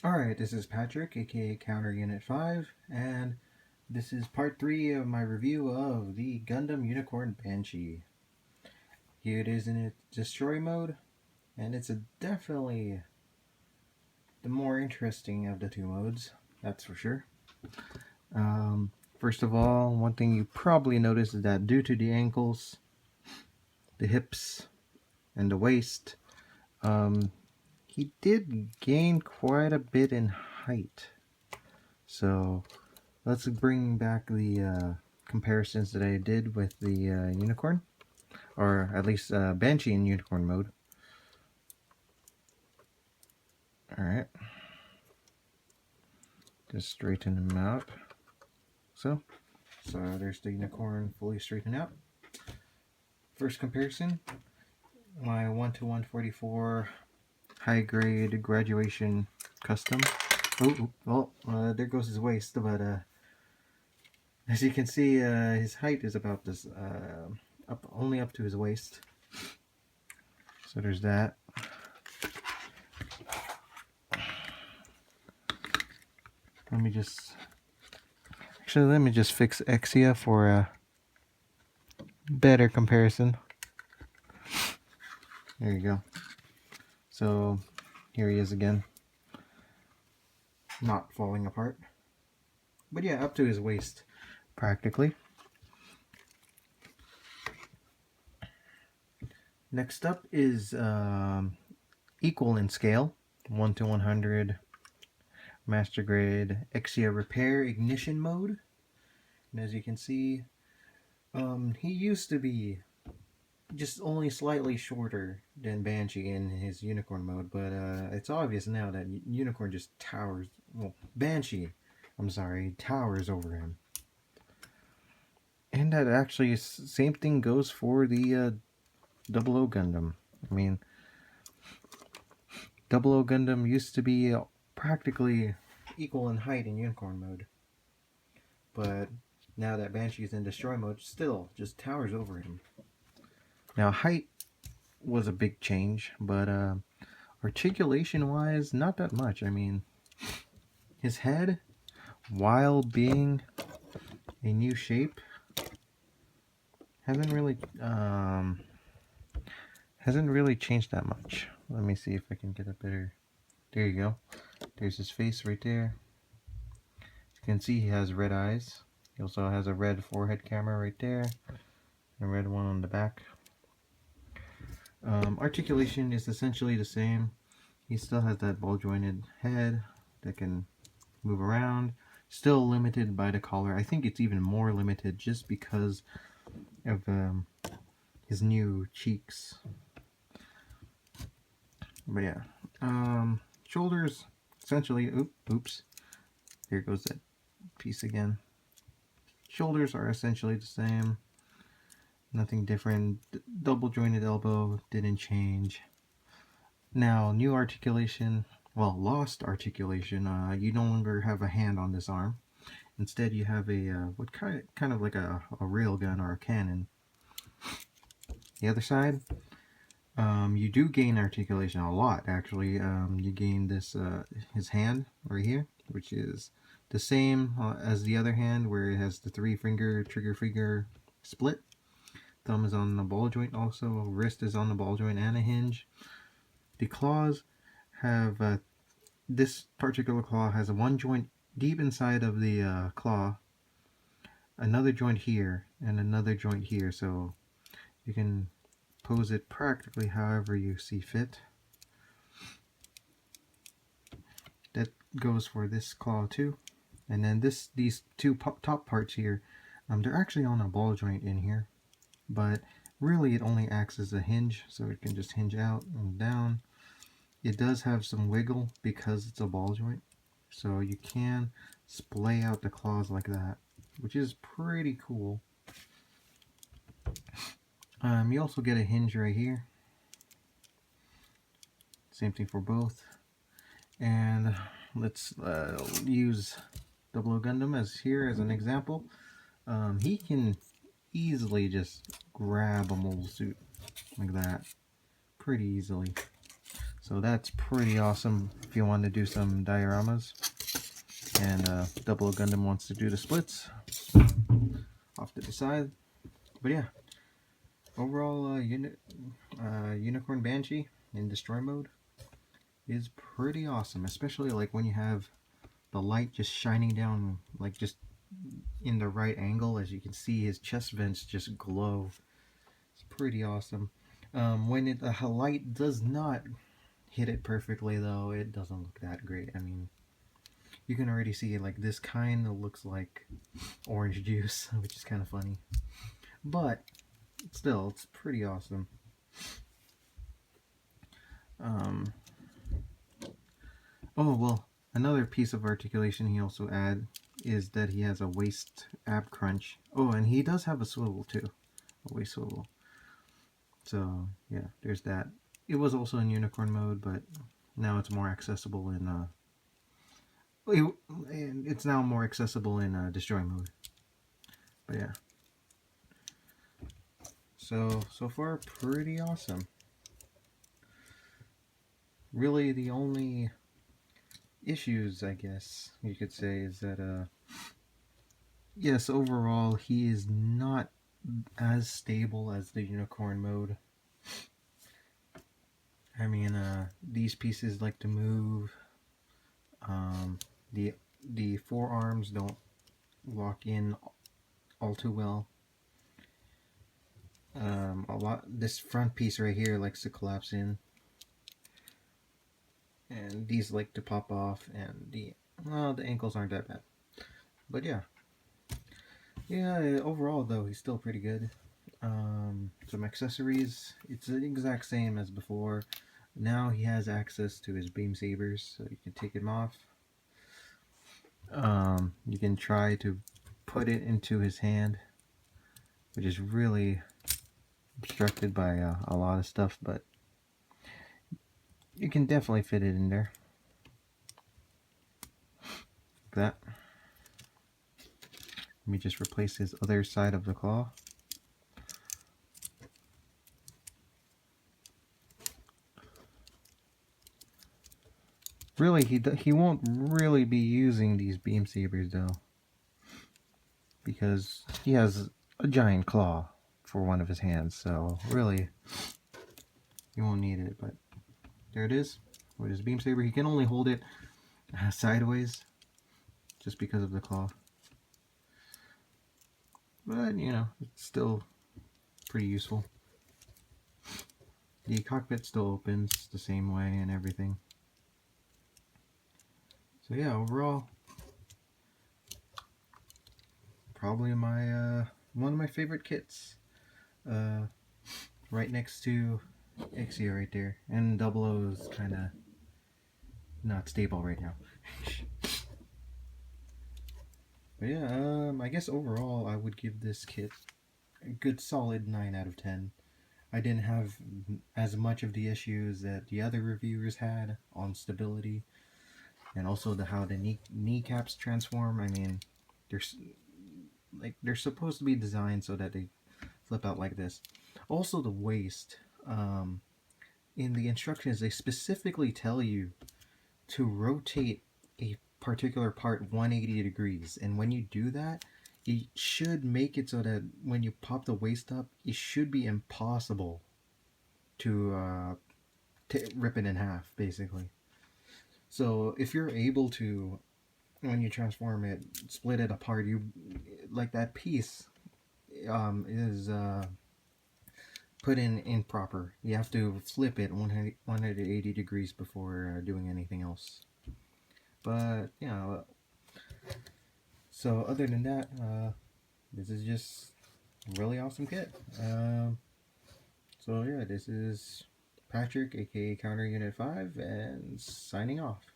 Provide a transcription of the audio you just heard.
Alright, this is Patrick, aka Counter Unit 5, and this is part 3 of my review of the Gundam Unicorn Banshee. Here it is in its destroy mode, and it's definitely the more interesting of the two modes, that's for sure. First of all, one thing you probably noticed is that due to the ankles, the hips, and the waist, he did gain quite a bit in height. So let's bring back the comparisons that I did with the Unicorn, or at least Banshee in Unicorn mode. Alright. Just straighten them out. So there's the Unicorn fully straightened out. First comparison, my 1-to-144 high grade graduation custom. Oh, well, there goes his waist, but as you can see, his height is about this, only up to his waist. So there's that. Let me just fix Exia for a better comparison. There you go. So here he is again, not falling apart. But yeah, up to his waist, practically. Next up is equal in scale, 1-to-100 master grade Exia repair ignition mode. And as you can see, he used to be just only slightly shorter than Banshee in his Unicorn mode, but it's obvious now that Unicorn just towers, well, Banshee, I'm sorry, towers over him. And that actually, same thing goes for the 00 Gundam. I mean, 00 Gundam used to be practically equal in height in Unicorn mode, but now that Banshee is in Destroy mode, still just towers over him. Now, height was a big change, but articulation-wise, not that much. I mean, his head, while being a new shape, hasn't really changed that much. Let me see if I can get a better. There you go. There's his face right there. You can see he has red eyes. He also has a red forehead camera right there, and a red one on the back. Articulation is essentially the same. He still has that ball-jointed head that can move around. Still limited by the collar. I think it's even more limited just because of his new cheeks. But yeah, shoulders essentially. Oops. Here goes that piece again. Shoulders are essentially the same. Nothing different. Double jointed elbow didn't change. Now, new articulation, well, lost articulation. You no longer have a hand on this arm. Instead, you have a what kind of like a rail gun or a cannon. The other side, you do gain articulation a lot. Actually, you gain this his hand right here, which is the same as the other hand, where it has the trigger finger split. Thumb is on the ball joint also, wrist is on the ball joint and a hinge. The claws have, this particular claw has one joint deep inside of the claw, another joint here, and another joint here, so you can pose it practically however you see fit. That goes for this claw too. And then these two top parts here, they're actually on a ball joint in here, but really it only acts as a hinge, so it can just hinge out and down. It does have some wiggle because it's a ball joint, so you can splay out the claws like that, which is pretty cool. You also get a hinge right here. Same thing for both. And let's use 00 Gundam as an example. He can easily just grab a mobile suit like that, pretty easily. So that's pretty awesome if you want to do some dioramas. And Double Gundam wants to do the splits. Off to the side. But yeah, overall, Unicorn Banshee in destroy mode is pretty awesome, especially like when you have the light just shining down, like just in the right angle. As you can see, his chest vents just glow. It's pretty awesome. When the light does not hit it perfectly, though, it doesn't look that great. I mean, you can already see like this kind of looks like orange juice, which is kind of funny. But still, it's pretty awesome. Oh, well, another piece of articulation he also add is that he has a waist ab crunch. Oh, and he does have a swivel too, a waist swivel. So yeah, there's that. It was also in unicorn mode, but now it's more accessible in it's now more accessible in destroy mode. But yeah, so far pretty awesome. Really, the only issues, I guess you could say, is that yes, overall he is not as stable as the unicorn mode. I mean, these pieces like to move. The forearms don't lock in all too well. This front piece right here likes to collapse in, and these like to pop off, and the ankles aren't that bad. But yeah, overall though, he's still pretty good. Some accessories, it's the exact same as before. Now he has access to his beam sabers, so you can take him off. You can try to put it into his hand, which is really obstructed by a lot of stuff, but you can definitely fit it in there. Like that. Let me just replace his other side of the claw. Really, he won't really be using these beam sabers though, because he has a giant claw for one of his hands, so really you won't need it. But there it is with his beam saber. He can only hold it sideways just because of the claw, but you know, it's still pretty useful. The cockpit still opens the same way and everything. So yeah, overall, probably my one of my favorite kits. Right next to Ixia right there, and Double O is kind of not stable right now. But yeah, I guess overall I would give this kit a good solid 9 out of 10. I didn't have as much of the issues that the other reviewers had on stability, and also how the kneecaps transform. I mean, they're supposed to be designed so that they flip out like this. Also, the waist. In the instructions, they specifically tell you to rotate a particular part 180 degrees, and when you do that, it should make it so that when you pop the waist up, it should be impossible to rip it in half, basically. So if you're able to, when you transform it, split it apart, you like that piece is put in improper. You have to flip it 180 degrees before doing anything else. But yeah, so other than that, this is just a really awesome kit. So yeah, this is Patrick, aka Counter Unit 5, and signing off.